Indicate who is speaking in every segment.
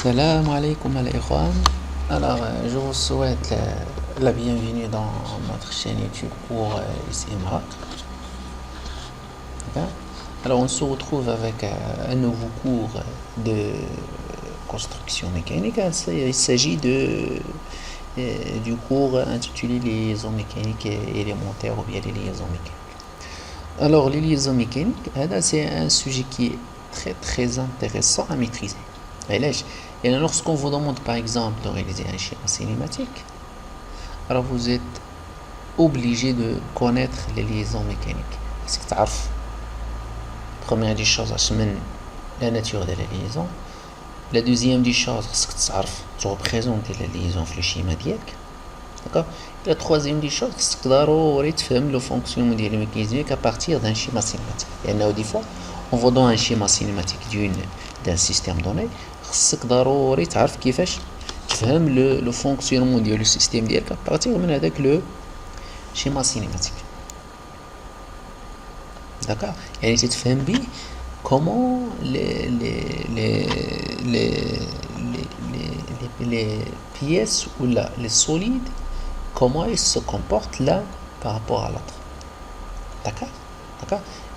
Speaker 1: Salam alaikum al-Ikhwan. Alors, je vous souhaite la bienvenue dans notre chaîne YouTube pour SMRAC. Alors, on se retrouve avec un nouveau cours de construction mécanique. Il s'agit du cours intitulé Liaisons mécaniques élémentaires ou bien les liaisons mécaniques. Alors, les liaisons mécaniques, c'est un sujet qui est très très intéressant à maîtriser. Et lorsqu'on vous demande par exemple de réaliser un schéma cinématique, alors vous êtes obligé de connaître les liaisons mécaniques. Parce que tu sais, première des choses, la nature de la liaison. La deuxième des choses, c'est que tu représentes la liaison في le schéma ديالك. D'accord? La troisième des choses, c'est que tu تفهم le fonctionnement ديال الميكانيزم à partir d'un schéma cinématique. Et des fois, on vous donne un schéma cinématique d'un système donné. خصك ضروري تعرف كيفاش تفهم لو فونكسيونمون ديال لو سيستيم ديالك بارتيغ من هذاك لو شيما سينيماتيك. داكوغ يعني تتفهم بيه كومون les pièces ou les solides, comment ils se comportent l'un par rapport à l'autre. D'accord.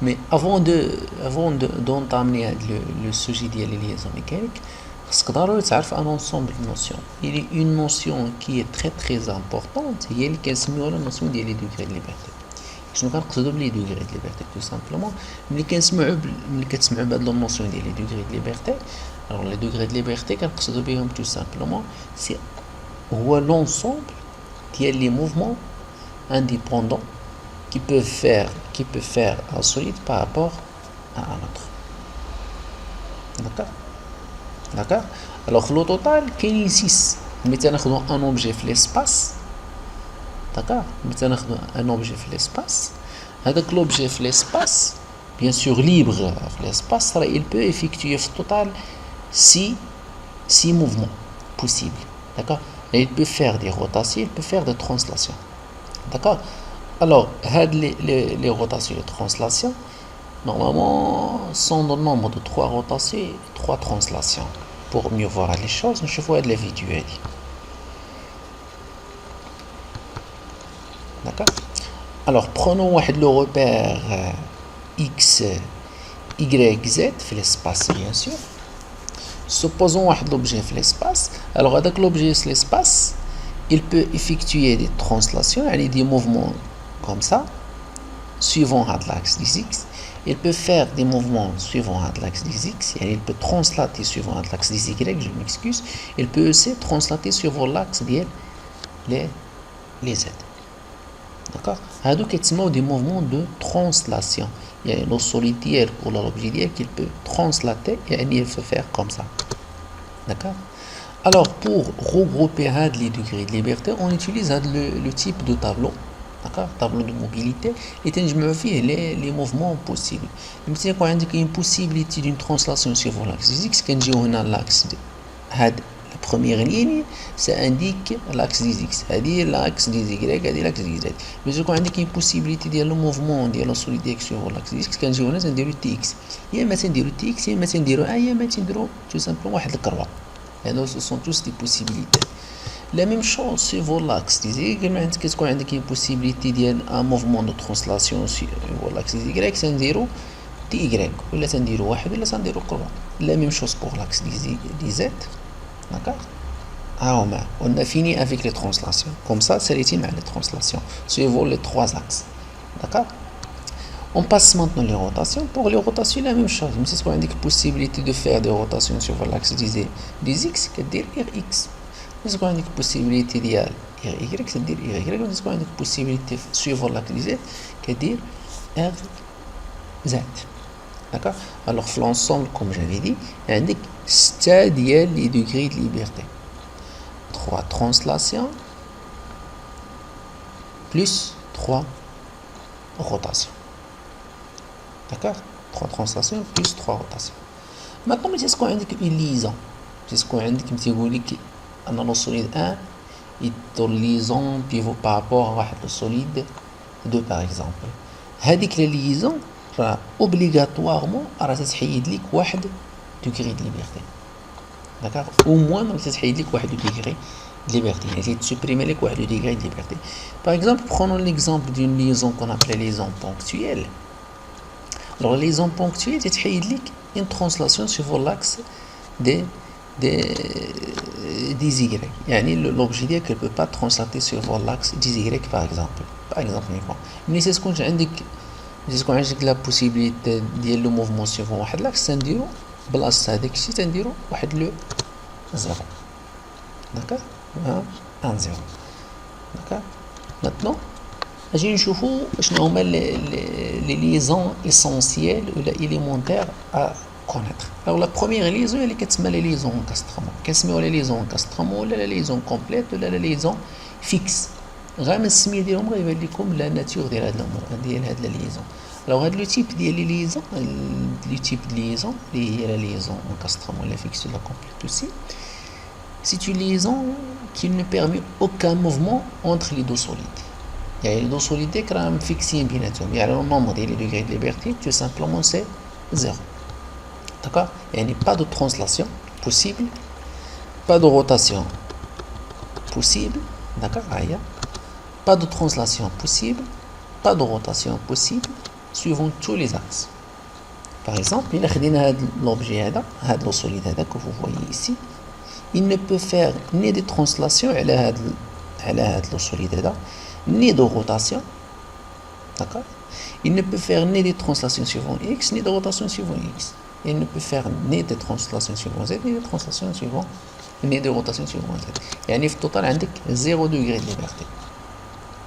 Speaker 1: Mais avant d'entamer le sujet des liaisons mécaniques, parce que d'abord tu as un ensemble de notions. Il y a une notion qui est très très importante, c'est la notion des degrés de liberté. Je ne vais pas les degrés de liberté tout simplement. Mais quand tu as la notion des degrés de liberté, alors les degrés de liberté, tout simplement, c'est l'ensemble des mouvements indépendants qui peut faire un solide par rapport à un autre. D'accord. Alors le total il y a 6. Maintenant un objet في l'espace. D'accord. Maintenant un objet في l'espace. Avec l'objet في l'espace, bien sûr libre في l'espace, il peut effectuer au total 6 mouvements possibles. D'accord. Et il peut faire des rotations, il peut faire des translations. D'accord. Alors, les rotations et les translations, normalement, sont dans le nombre de 3 rotations et 3 translations. Pour mieux voir les choses, je vois les vidéos. D'accord. Alors, prenons le repère X, Y, Z, fait l'espace, bien sûr. Supposons l'objet fait l'espace. Alors, avec l'objet fait l'espace, il peut effectuer des translations, des mouvements comme ça, suivant l'axe des X. Il peut faire des mouvements suivant l'axe des X, et il peut translater suivant l'axe des Y, je m'excuse. Il peut aussi translater suivant l'axe des Z. D'accord. C'est des mouvements de translation. Il y a une solide pour l'objet qu'il peut translater et il peut faire comme ça. D'accord. Alors, pour regrouper les degrés de liberté, on utilise le type de tableau. D'accord. Tableau de mobilité. Et je me fais les mouvements possibles. Maintenant, quand il y a une possibilité d'une translation sur l'axe X, quand j'ai l'axe de la première ligne, ça indique l'axe des X. C'est-à-dire l'axe des Y, c'est-à-dire l'axe des Z. Mais quand il y a une possibilité de le mouvement de la solide sur l'axe X, quand j'ai ça dit le TX. Il y a maintenant le TX, il y a maintenant le A, il y a maintenant tout simplement le carreau. Ce sont tous des possibilités. La même chose sur l'axe des Y, qu'est-ce qu'on a une possibilité d'un mouvement de translation sur l'axe des Y, c'est un 0 TY, ou là c'est un 0 1, ou là c'est un 0 carreau. La même chose pour l'axe des Z. D'accord. On a fini avec les translations. Comme ça, c'est les translations suivant les 3 axes. D'accord. On passe maintenant les rotations. Pour les rotations, la même chose. Mais c'est ce qu'on a une possibilité de faire des rotations sur l'axe des X, c'est-à-dire RX. C'est qu'on a une possibilité de RY, c'est-à-dire Y. C'est qu'on a une possibilité suivant l'axe des Z, c'est-à-dire RZ. D'accord. Alors, l'ensemble, comme j'avais dit, indique c'est-à-dire les degrés de liberté. 3 translations plus 3 rotations. D'accord. 3 translations plus 3 rotations. Maintenant, c'est ce qu'on indique une liaison. C'est ce qu'on indique dans le solide 1 et dans la liaison pivot par rapport à le solide 2 par exemple. هذيك la liaison obligatoirement راه تتحيد لك واحد degré de liberté. d'accord, au moins ما تتحيد لك واحد degré de liberté, يعني تسوبريمي لك واحد degré de liberté. Par exemple, prenons l'exemple d'une liaison qu'on appelle liaison ponctuelle. Alors la liaison ponctuelle تتحيد لك une translation sur l'axe des des y, يعني l'objet ديالك ne peut pas translater sur l'axe des y par exemple. Par exemple, ملي تكون عندك لا بوسيبيليتي ديال لو موفمون سيفون واحد لاكس تنديرو بلاصه هذاك الشيء تنديرو واحد لو زيرو. داكوغ ان زيرو. داكوغ ماتنون اجي نشوفو شنو هما لي ليزون اسونسييل ولا اليمونتير ا كونيتر. alors la première liaison اللي كتسمى لي ليزون انكاسترمون، كنسميوها لي ليزون انكاسترمون ولا لا ليزون كومبليت ولا لا ليزون فيكس. غير من السميه ديالهم غيبان لكم لا ناتور ديال هاد الامور ديال هاد لا ليزون. alors هاد لو تيب ديال لي ليزون، لي تيب ديال ليزون اللي هي لا ليزون انكاسترمون لا فيكس ولا كومبليت aussi, c'est une liaison qui ne permet aucun mouvement entre les deux solides. يعني les deux solides راهم فيكسين بيناتهم، يعني le nombre ديال les degrés de liberté tout simplement c'est 0. d'accord, يعني pas de translation possible, pas de rotation possible. d'accord, هيا pas de translation possible, pas de rotation possible suivant tous les axes. par exemple, il خدينا هذا l'objet هذا le solide هذا que vous voyez ici, il ne peut faire ni de translation على هذا le solide هذا ni de rotation. d'accord, il ne peut faire ni de translation suivant x ni de rotation suivant x. il ne peut faire ni de translation suivant z ni de translation suivant ni de rotation suivant z. يعني في التوتال عندك 0 degré de liberté.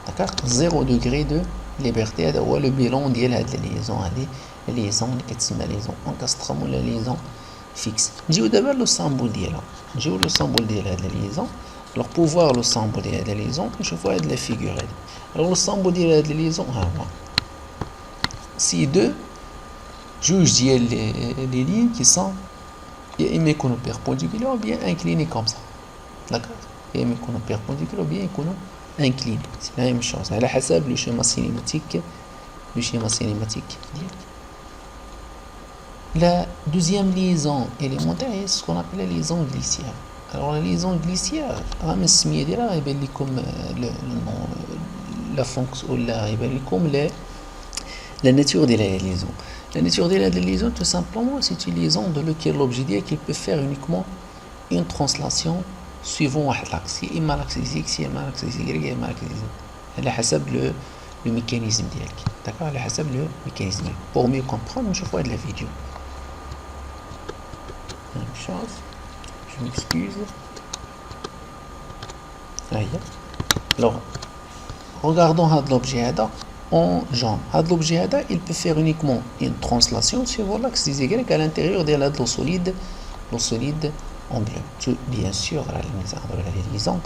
Speaker 1: d'accord, 0 degré de liberté. هذا هو لو بيلون ديال هاد الليزون، هادي الليزون اللي كتسمى ليزون انكاسترم ولا ليزون فيكس. نجيو دابا لو سامبول ديالها، نجيو لو سامبول ديال هاد الليزون. alors pour voir le symbole ديال هاد الليزون نشوفو هاد لا فيغور هادي. alors le symbole ديال هاد الليزون ها هو سي دو جوج ديال لي لين كي سون يا اما يكونوا بيربونديكولار ou bien inclinés comme ça. d'accord, يا اما يكونوا بيربونديكولار ou bien يكونوا inclinés. c'est la même chose على حسب لو شيما سينيماتيك ديالك. la deuxième liaison élémentaire est ce qu'on appelle la liaison glissière. alors la liaison glissière راه من السميه ديالها غيبان لكم لا فونكس ولا غيبان لكم la nature de la liaison. La nature de la liaison, tout simplement, c'est une liaison de laquelle l'objet dit qu'il peut faire uniquement une translation suivant l'axe. Il y a l'axe x, il y a l'axe y, il y a l'axe z. على حسب le mécanisme ديالك. d'accord, على حسب le mécanisme. pour mieux comprendre, je vois de la vidéo. Même chose. Je m'excuse. alors regardons l'objet هذا en genre. l'objet هذا il peut faire uniquement une translation sur l'axe des y à l'intérieur de le solide en bleu. bien sûr la liaison,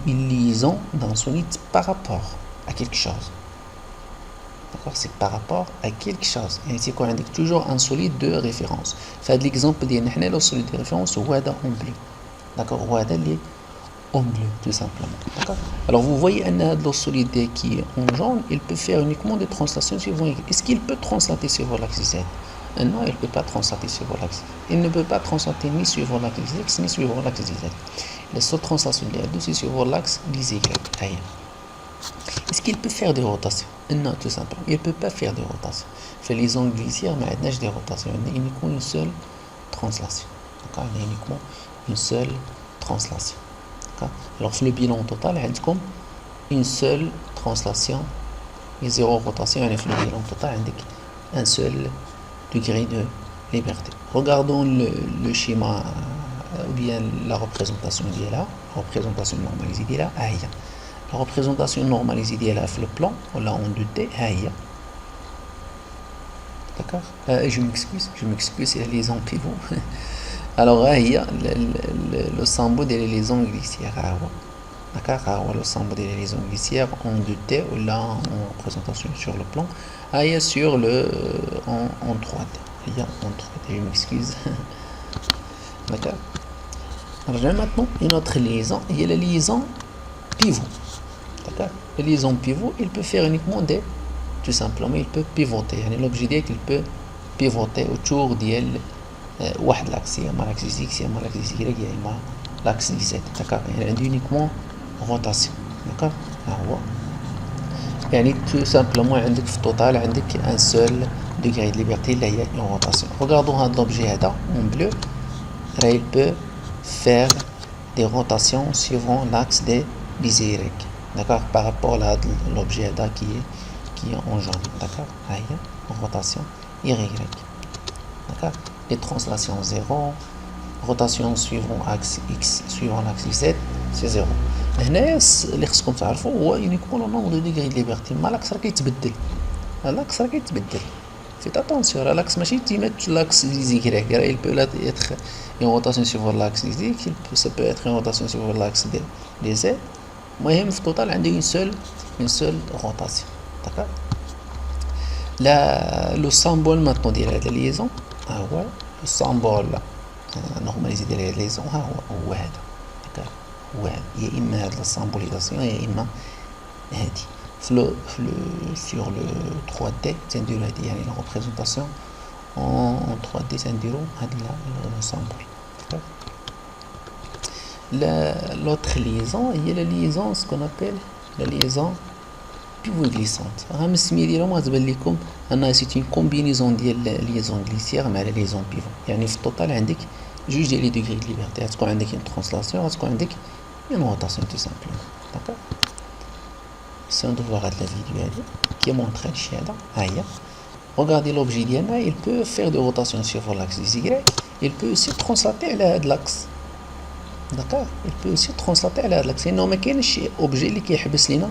Speaker 1: une liaison d'un solide par rapport à quelque chose. d'accord, c'est par rapport à quelque chose. et c'est qu'on indique toujours un solide de référence. fait l'exemple ديالنا حنا le solide de référence هو هذا en bleu. d'accord, هو هذا اللي en bleu tout simplement. d'accord, alors vous voyez un le solide qui est en jaune, il peut faire uniquement des translations suivant y. est-ce qu'il peut translater sur l'axe z? non, il ne peut pas translater sur l'axe. il ne peut pas translater ni sur l'axe x ni sur l'axe z. la seule translation c'est sur l'axe des y. est-ce qu'il peut faire des rotations? non, tout simplement il ne peut pas faire des rotations. fait les liaisons glissières mais il n'y a des rotations, il y a uniquement une seule translation. d'accord, il y a uniquement une seule translation. alors le bilan total عندكم une seule translation et 0 rotation. يعني في le bilan total عندك un seul degré de liberté. regardons le schéma ou bien la représentation ديالها, représentation normalisée ديالها ها هي. la représentation normalisée ديالها في le plan ولا en 2D ها هي. d'accord, je m'excuse c'est la liaison pivot. alors ها هي le symbole des liaisons glissières ها هو. d'accord, ها هو le symbole des liaisons glissières en 2D ولا en représentation sur le plan ها هي sur le en 3D. هي en 3D, je m'excuse. d'accord, نرجع maintenant une autre liaison هي la liaison pivot. d'accord, la liaison pivot il peut faire uniquement des tout simplement il peut pivoter. يعني l'objet ديالك il peut pivoter autour ديال واحد لاكس، يا اما لاكس اكس، يا اما لاكس y، يا اما لاكس زد. داكوغ، يعني عندي يونيكمون روتاسيون. داكوغ، ها هو يعني تو سامبلومون عندك في التوتال عندك ان سول دوغري دو ليبرتي اللي هي اون روتاسيون. ريغاردو هاد لوبجي هذا اون بلو، راه il peut faire des rotations suivant l'axe des Y. D'accord, par rapport à l'objet là qui est en jaune. D'accord, rotation Y. D'accord, les translations 0, rotation suivant axe X suivant l'axe Z, c'est 0. هنا اللي خصكم تعرفوا هو يونيكمون لو نومبر دو ديغري دو ليبرتي. ما لاكس راه كيتبدل، لاكس راه كيتبدل. فيت اتونسيون، راه لاكس ماشي ديما لاكس زيكريك، راه il peut être une rotation sur l'axe X, ça peut être une rotation sur l'axe des Z. المهم في التوتال عندي une seule rotation. d'accord. لا لو سامبول ماتنو ديال هاد الليزون ها هو لو سامبول نورماليزي ديال هاد الليزون ها هو هذا. داكوغ، هو هذا، يا اما هاد لا سامبوليزاسيون يا اما هادي. sur le 3D تنديرو هادي يعني لا ريبريزونطاسيون en 3D تنديرو هادي لا سامبول. l'autre liaison هي la liaison ce qu'on appelle la liaison pivot glissante. راه من السميه ديالهم غتبان لكم انها سيت اون كومبينيزون ديال ليزون غليسيير مع لا ليزون بيفو. يعني في التوتال عندك جوج ديال لي دوغري دو ليبرتي، غتكون عندك اون ترانسلاسيون، غتكون عندك اون روتاسيون تو سامبلومون. داكوغ، essayons de voir هاد لا فيديو هادي كي مونطري هادشي هذا. ها هي regardez l'objet ديالنا، il peut faire des rotations sur l'axe des Y, il peut aussi translater على هاد لاكس. داكوغ، il peut aussi translater على هاد لاكس، لانه ما كاينش شي اوبجي اللي كيحبس لينا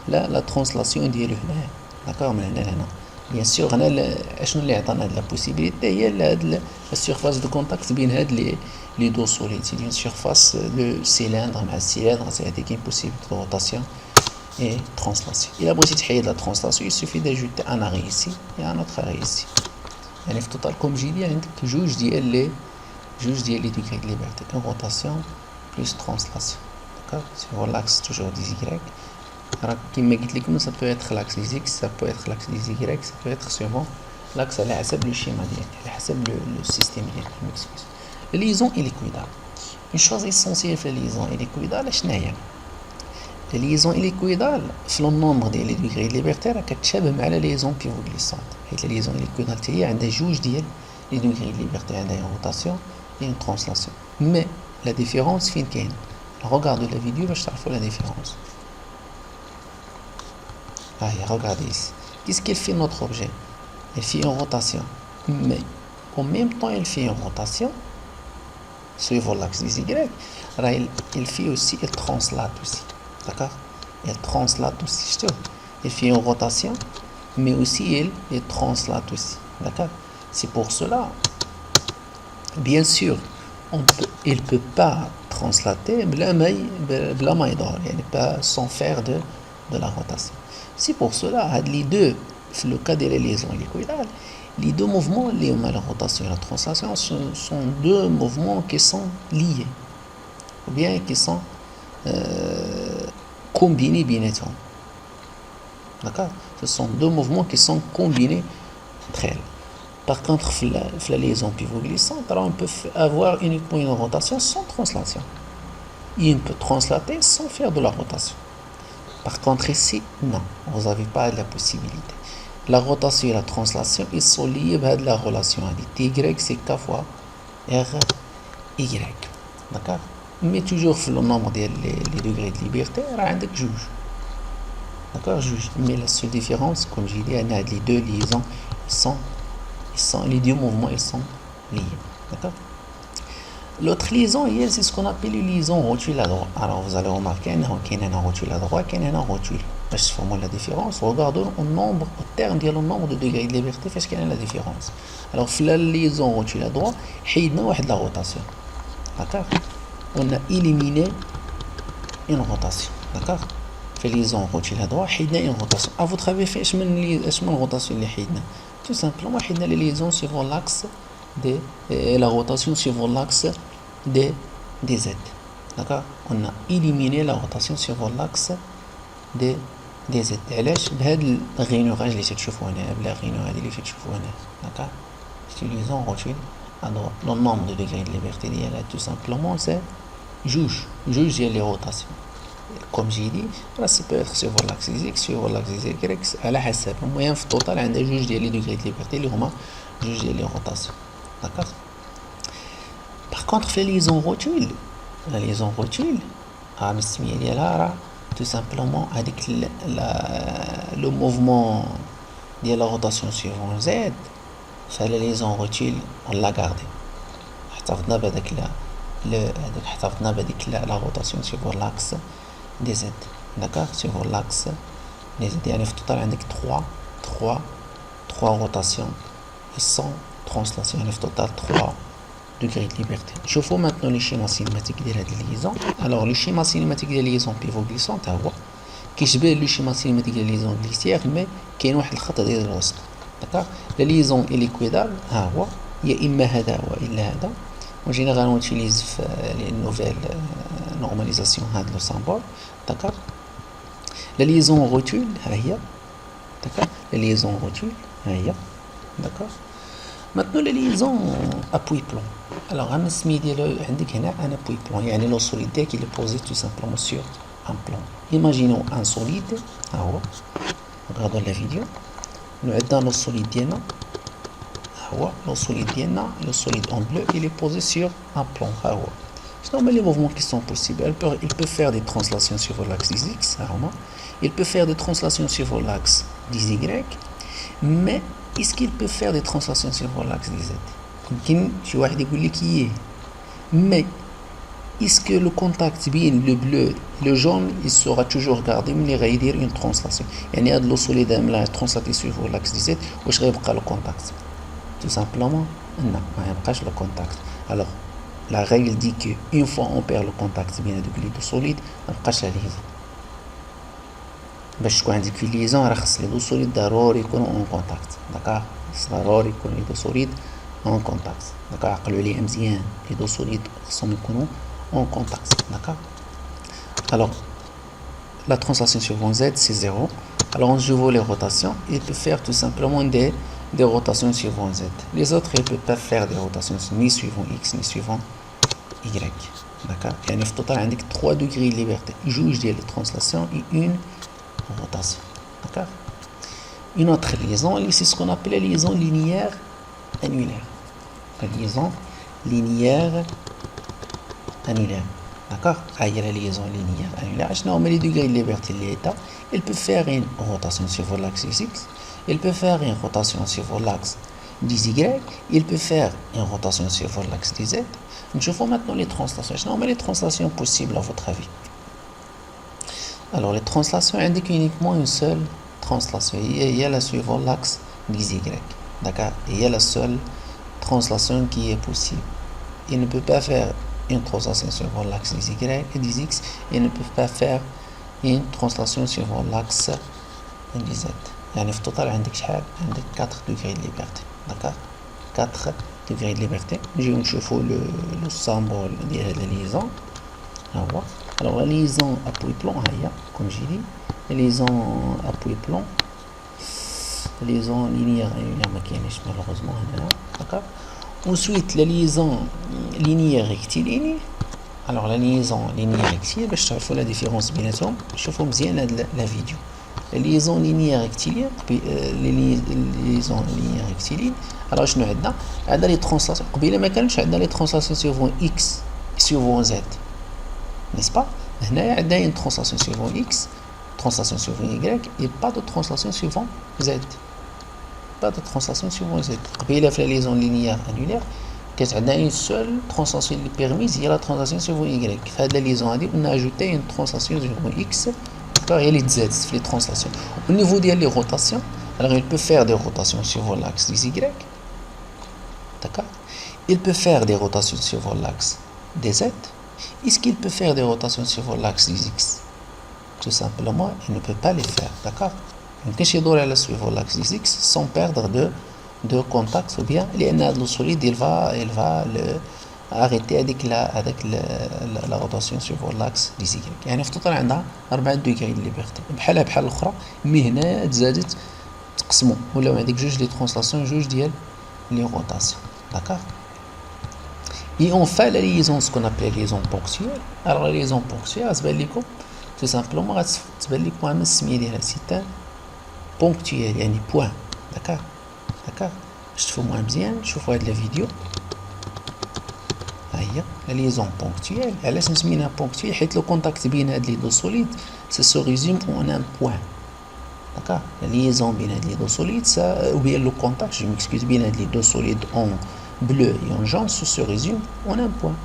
Speaker 1: لا ترانسلاسيون ديالو هنايا. داكوغ، من هنا لهنا بيان سور. هنا اشنو اللي عطانا هاد لا بوسيبيليتي هي هاد السيرفاس دو كونتاكت بين هاد لي دو سوليد، سي دون سيرفاس لو سيلندر مع السيلندر، سي هادي كاين بوسيبيليتي دو روتاسيون et translation. Il a besoin de la translation, il suffit d'ajouter un arrêt ici et un autre arrêt ici. يعني في total comme j'ai dit عندك جوج ديال لي degrés de liberté، une rotation plus translation. D'accord, sur l'axe toujours des Y. Alors كما قلت لكم ça peut être l'axe des X, ça peut être l'axe des Y, ça peut être suivant l'axe على حسب le schéma ديالك، على حسب le système ديالك. m'excuse. La liaison hélicoïdale. Une chose essentielle في la liaison hélicoïdale شنو هي؟ الليزون إليكويدال في لو نومبر ديال لي دوغري ليبرتي راه كتشابه مع لا ليزون بيفو غليسونت، حيت الليزون إليكويدال حتى هي عندها جوج ديال لي دوغري ليبرتي، عندها اون روتاسيون اي اون ترانسلاسيون. مي لا ديفيرونس فين كاين؟ ريغاردو لا فيديو باش تعرفوا لا ديفيرونس. ها هي ريغاردي ici. Qu'est-ce qu'elle fait notre objet? Elle fait une rotation, mais en même temps elle fait une rotation suivant l'axe des Y. Elle fait aussi, elle translate aussi. D'accord, elle translate aussi. Elle fait une rotation, mais aussi elle translate aussi. D'accord, c'est pour cela, bien sûr, elle peut pas translater bla ma يدور، يعني pas sans faire de la rotation. C'est pour cela, les deux, le cas de la liaison hélicoïdale, les deux mouvements, la rotation et la translation, sont deux mouvements qui sont liés, ou bien qui sont combinés بيناتهم. D'accord, ce sont deux mouvements qui sont combinés entre elles. Par contre, la liaison pivot glissante, on peut avoir uniquement une rotation sans translation. Il peut translater sans faire de la rotation. Par contre, ici, non, vous n'avez pas la possibilité. La rotation et la translation, ils sont liés à la relation. Ty, c'est K fois R, Y. D'accord, mais toujours le nombre des degrés de liberté, il y a juge. D'accord, juge. Mais la seule différence, comme j'ai dit, les deux liaisons, les deux mouvements, ils sont liés. D'accord. L'autre liaison, c'est ce qu'on appelle une liaison rotule à droite. Alors vous allez remarquer qu'il y a un rotule à droite, qu'il y a un rotule. باش تفهموا la différence, regardons au terme ديال le nombre de degrés de liberté فاش كاينه la différence. Alors في la liaison rotule à droite, حيدنا واحد la rotation. D'accord, on a éliminé une rotation. D'accord, في liaison rotule à droite حيدنا une rotation. À votre avis اش من rotation اللي حيدنا؟ Tout simplement حيدنا les liaisons suivant l'axe la rotation suivant l'axe des Z. D'accord, on a éliminé la rotation suivant l'axe des Z. علاش؟ بهاد الغينوغاج اللي تشوفوا هنا، بلا غينوغاج اللي تشوفوا هنا. D'accord, utilisons rotule alors le nombre de degrés de liberté ديالها tout simplement c'est جوج ديال لي روتاسيون comme j'ai dit ça peut être suivant l'axe x suivant l'axe y على حسب المهم في التوتال عندها جوج ديال لي degrés de liberté اللي هما جوج ديال لي روتاسيون d'accord. par contre في liaison rotule la liaison rotule السميه ديالها راه tout simplement هذيك le mouvement ديال la rotation suivant z فلا liaison rotule on l'a gardé احتفظنا بهذاك احتفظنا بهذيك la rotation suivant l'axe des z d'accord suivant l'axe des z يعني في التوتال عندك 3 rotations et 100 translations يعني في التوتال 3 degrés de liberté. نشوفوا maintenant les schémas cinématiques ديال هاد الليزون. alors le schéma cinématique ديال liaison pivot glissante هو كيشبه لو schéma cinématique ديال liaison glissière mais كاين واحد الخط ديال الوسط d'accord. la liaison hélicoïdale ها هو يا اما هذا والا هذا وجينيرالمون تيليز في لي نوفيل نورماليزاسيون هاد لو سامبول d'accord. la liaison rotule ها هي d'accord. la liaison rotule ها هي d'accord. maintenant la liaison appui plomb. alors انا السميه ديالو عندك هنا ان appui plomb يعني لو سوليد ديالك il est posé tout simplement sur un plomb. imaginons un solide ها هو regardons la vidéo nous عندنا لو سوليد ديالنا ها هو لو سوليد ديالنا لو سوليد en bleu il est posé sur un plomb ها هو. شنو هما les mouvements qui sont possibles. il peut faire des translations sur l'axe des x ها هما. il peut faire des translations sur l'axe des y mais est-ce qu'il peut faire des translations sur l'axe des z. يمكن شي واحد يقول لك ايه mais est-ce que le contact بين le bleu le jaune il sera toujours gardé ملي غيدير une translation يعني هاد لو سوليد ملي ترانسلاتي sur l'axe des z واش غيبقى le contact tout simplement non ما يبقاش le contact. alors la règle dit que une fois on perd le contact بين هادوك لي دو سوليد ما بقاش لا ليزون. باش تكون عندك في ليزون راه خص لي دو سوليد ضروري يكونوا اون كونتاكت داكوغ. ضروري يكون لي دو سوليد اون كونتاكت داكوغ. عقلوا عليها مزيان لي دو سوليد خصهم يكونوا اون كونتاكت داكوغ. alors la translation suivant z c'est 0. alors on joue les rotations il peut faire tout simplement des rotations suivant z. les autres ils peuvent pas faire des rotations ni suivant x ni suivant y d'accord. يعني في التوتال عندك 3 degrés de liberté جوج ديال لي ترانسلاسيون et une rotation d'accord. une autre liaison c'est ce qu'on appelle la liaison linéaire annulaire. la liaison linéaire annulaire d'accord. هي la liaison linéaire annulaire شنو هما les degrés de liberté اللي هدا. il peut faire une rotation sur l'axe x il peut faire une rotation sur l'axe des y il peut faire une rotation sur l'axe des z. نشوفوا maintenant les translations. شنو هما les translations possibles à votre avis. alors les translations indiquent uniquement une seule translation il y a la suivant l'axe des y d'accord. il y a la seule translation qui est possible. il ne peut pas faire une translation suivant l'axe des y et des x. il ne peut pas faire une translation suivant l'axe des z. يعني في التوتال عندك شحال عندك 4 degrés de liberté d'accord. 4 degrés de liberté. نجيو نشوفوا لو سامبول ديال هاد الليزون ها هو. alors la liaison appui plomb هي comme j'ai dit la liaison appui plomb la liaison linéaire ما كاينش malheureusement هنا d'accord. ensuite la liaison linéaire rectiligne. alors la liaison linéaire rectiligne باش تعرفوا la différence بيناتهم شوفوا مزيان هاد la vidéo. la liaison linéaire rectiligne les liaisons linéaire rectiligne alors شنو عندنا لي ترانسلاسيون قبيله ما كانش عندنا لي ترانسلاسيون سيغون x سيغون z n'est-ce pas. هنايا عندنا une translation suivant x translation suivant y et pas de translation suivant z. pas de translation suivant z. قبيله في la liaison linéaire annulaire كانت عندنا une seule translation اللي permise هي la translation suivant y. في هاد la liaison هادي on a ajouté une translation suivant x d'accord. هي اللي تزادت في les translations. au niveau ديال les rotations alors il peut faire des rotations suivant l'axe des y d'accord. il peut faire des rotations suivant l'axe des z. est-ce qu'il peut faire des rotations suivant l'axe des x. tout simplement il ne peut pas les faire d'accord. يمكنش يدور على suivant l'axe des x sans perdre de contact ou bien لأن هذا le solide il va le arrêter avec la rotation suivant l'axe des y. يعني في التوتال عندها 4 degrés de liberté بحال الاخرى مي هنا تزادت تقسموا ولاو عندك جوج لي ترانسلاسيون جوج ديال لي روتاسيون d'accord. Et on fait la liaison, ce qu'on appelle liaison ponctuelle. Alors la liaison ponctuelle, tout simplement, c'est un ponctuel, يعني point. D'accord. D'accord. شوفوا moins مزيان، شوفوا هاد la vidéo. هي la liaison ponctuelle. علاش نسمينها ponctuelle؟ حيت لو كونتاكت بين هاد لي دو سوليد se résume en un point. D'accord. La liaison بين هاد لي دو سوليد ou bien le contact, je m'excuse, بين هاد لي دو سوليد en bleu et en jaune se résume en un point.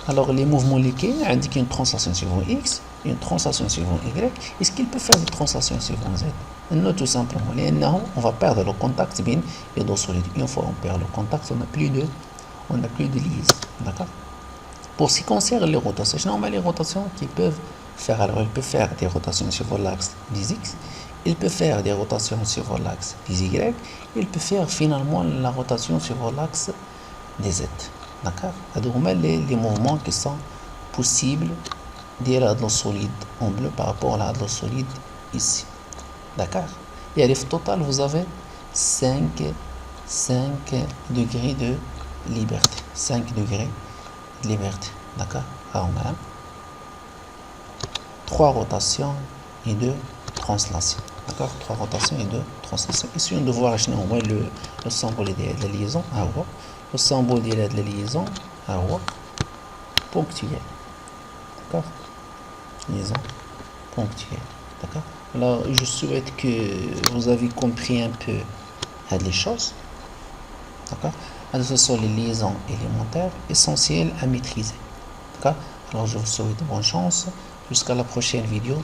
Speaker 1: Alors les mouvements liquides, indiquent une translation suivant X, une translation suivant Y. Est-ce qu'il peut faire une translation suivant Z? Non, tout simplement. On va perdre le contact bien les deux solides. Une fois on perd le contact, on n'a plus de liaison. D'accord? Pour ce qui concerne les rotations, les rotations qu'ils peuvent faire, alors il peut faire des rotations sur l'axe des X, il peut faire des rotations sur l'axe des Y, il peut faire finalement la rotation sur l'axe des Z. D'accord. Les mouvements qui sont possibles de l'adlo solide en bleu par rapport à l'adlo solide ici. D'accord. Et au total, vous avez 5 degrés de liberté. 5 degrés de liberté. D'accord. Alors, on a 3 rotations et 2 translations. D'accord. 3 rotations et 2 translations. Essayons de voir le symbole de la liaison. Le symbole de la liaison ponctuelle. D'accord. Liaison ponctuelle. D'accord. Alors je souhaite que vous avez compris un peu les choses. D'accord. Alors ce sont les liaisons élémentaires essentielles à maîtriser. D'accord. Alors je vous souhaite bonne chance. Jusqu'à la prochaine vidéo.